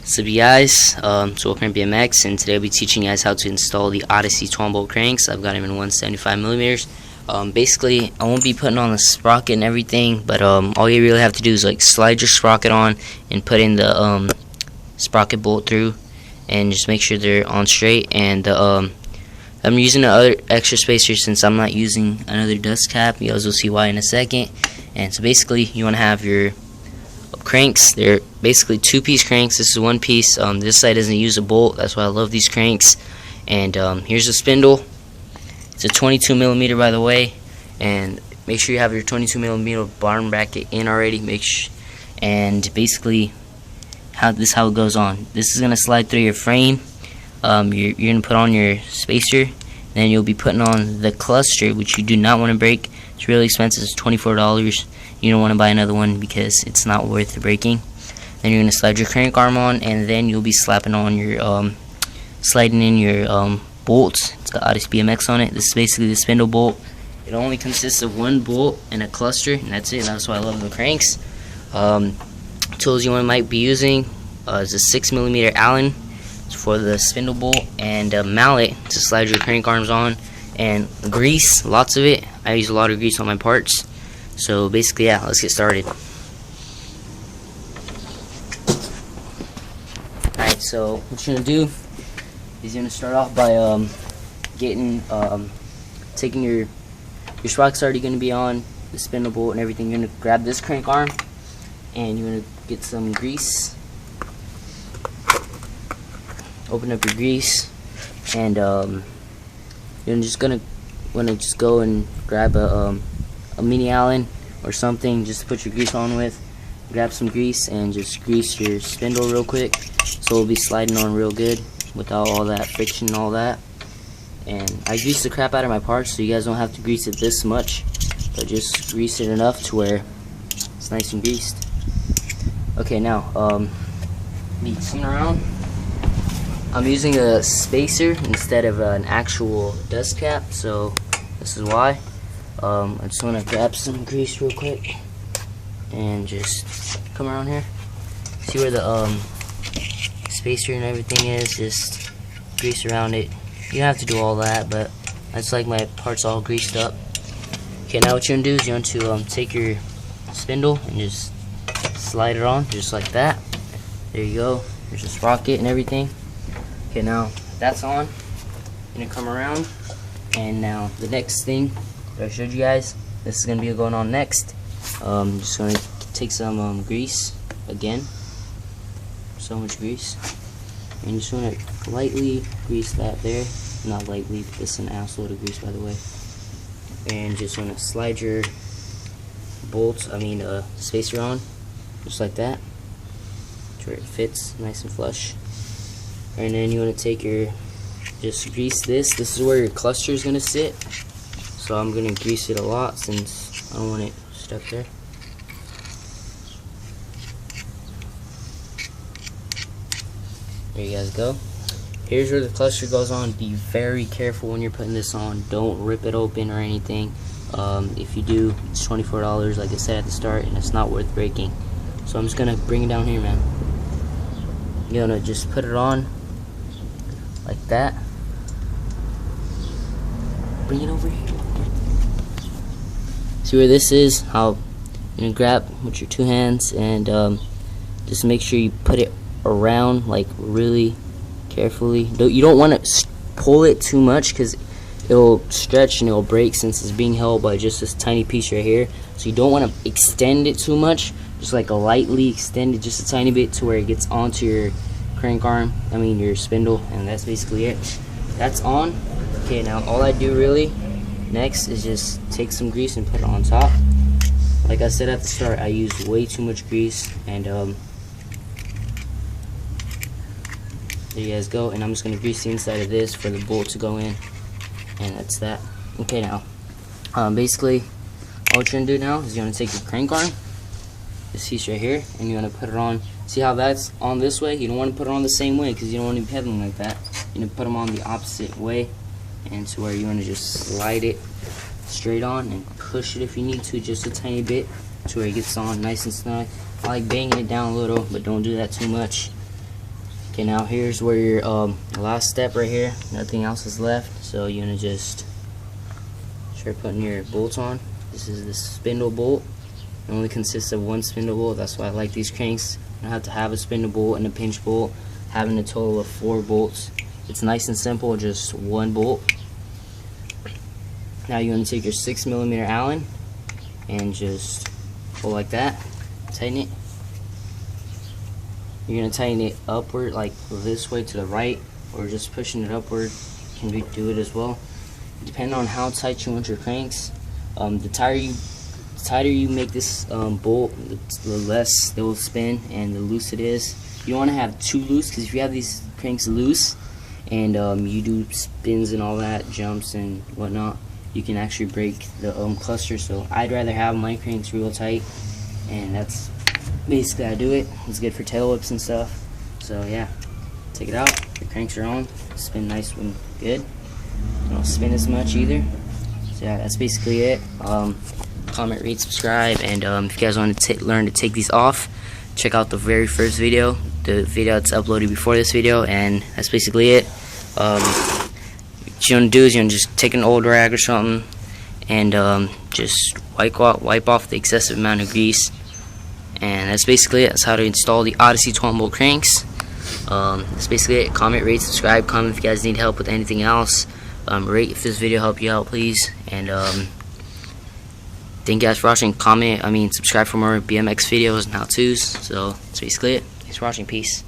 So guys, it's Welcome BMX, and today I'll be teaching you guys how to install the Odyssey Twombolt cranks. I've got them in 175mm. Basically, I won't be putting on the sprocket and everything, but all you really have to do is like slide your sprocket on and put in the sprocket bolt through, and just make sure they're on straight. And I'm using the other extra spacer since I'm not using another dust cap. You guys will see why in a second. And so basically, you want to have your cranks. They're basically two-piece cranks. This is one piece. This side doesn't use a bolt. That's why I love these cranks. And here's the spindle. It's a 22mm, by the way. And make sure you have your 22mm bottom bracket in already. And basically, how it goes on. This is gonna slide through your frame. You're gonna put on your spacer. Then you'll be putting on the cluster, which you do not want to break. It's really expensive. It's $24. You don't want to buy another one because it's not worth the breaking. Then you're going to slide your crank arm on, and then you'll be slapping on your sliding in your bolts. It's got Odyssey BMX on it. This is basically the spindle bolt. It only consists of one bolt and a cluster, and that's it. That's why I love the cranks. Tools you might be using is a 6mm Allen for the spindle bolt, and a mallet to slide your crank arms on, and grease, lots of it. I use a lot of grease on my parts. So basically, yeah, let's get started. Alright, so what you're gonna do is you're gonna start off by taking your sprocket's already gonna be on, the spindle bolt and everything. You're gonna grab this crank arm and you're gonna get some grease. Open up your grease, and you're just gonna go and grab a mini Allen or something just to put your grease on with. Grab some grease and just grease your spindle real quick so it'll be sliding on real good without all that friction and all that. And I grease the crap out of my parts, so you guys don't have to grease it this much, but just grease it enough to where it's nice and greased. Okay, now me coming around, I'm using a spacer instead of an actual dust cap, so this is why. I just want to grab some grease real quick and just come around here. See where the spacer and everything is, just grease around it. You don't have to do all that, but I just like my parts all greased up. Okay, now what you're going to do is you want to take your spindle and just slide it on, just like that. There you go. There's a sprocket and everything. Okay, now that's on. You're going to come around, and now the next thing I showed you guys, this is gonna be going on next. Just gonna take some grease again, so much grease, and you just want to lightly grease that there. Not lightly, this is an assload of grease, by the way. And just want to slide your spacer on, just like that, to where it fits nice and flush. And then you want to take just grease this. This is where your cluster is gonna sit. So I'm going to grease it a lot since I don't want it stuck there. There you guys go. Here's where the cluster goes on. Be very careful when you're putting this on. Don't rip it open or anything. If you do, it's $24 like I said at the start, and it's not worth breaking. So I'm just going to bring it down here, man. You're going to just put it on like that. Bring it over here. See where this is? How you're gonna grab with your two hands, and just make sure you put it around like really carefully. You don't want to pull it too much because it'll stretch and it'll break since it's being held by just this tiny piece right here. So you don't want to extend it too much. Just like a lightly extend it just a tiny bit to where it gets onto your crank arm. Your spindle, and that's basically it. That's on. Okay, now all I do really next is just take some grease and put it on top. Like I said at the start, I use way too much grease, and there you guys go. And I'm just going to grease the inside of this for the bolt to go in, and that's that. Okay, now basically all you're going to do now is you're going to take your crank arm, this piece right here, and you're going to put it on. See how that's on this way? You don't want to put it on the same way because you don't want to be pedaling like that. You're going to put them on the opposite way, and to where you want to just slide it straight on and push it if you need to, just a tiny bit, to where it gets on nice and snug. I like banging it down a little, but don't do that too much. Okay, now here's where your last step right here. Nothing else is left, so you're gonna just start putting your bolts on. This is the spindle bolt. It only consists of one spindle bolt. That's why I like these cranks. You don't have to have a spindle bolt and a pinch bolt. Having a total of 4 bolts. It's nice and simple, just one bolt. Now you're gonna take your 6mm Allen and just pull like that. Tighten it. You're gonna tighten it upward, like this way to the right, or just pushing it upward. You can do it as well. Depending on how tight you want your cranks. The tighter you make this bolt, the less they will spin, and the loose it is. You don't want to have too loose, because if you have these cranks loose and you do spins and all that, jumps and whatnot, you can actually break the cluster. So I'd rather have my cranks real tight, and that's basically how I do it. It's good for tail whips and stuff. So yeah, take it out. Your cranks are on. Spin nice and good. Don't spin as much either. So yeah, that's basically it. Comment, rate, subscribe, and if you guys want to learn to take these off, check out the very first video, the video that's uploaded before this video, and that's basically it. What you want to do is you want to just take an old rag or something and just wipe off the excessive amount of grease, and that's basically it. That's how to install the Odyssey Twombolt cranks. That's basically it. Comment, rate, subscribe, comment if you guys need help with anything else. Rate if this video helped you out, please, and thank you guys for watching. Subscribe for more BMX videos and how-tos. So that's basically it. Thanks for watching. Peace.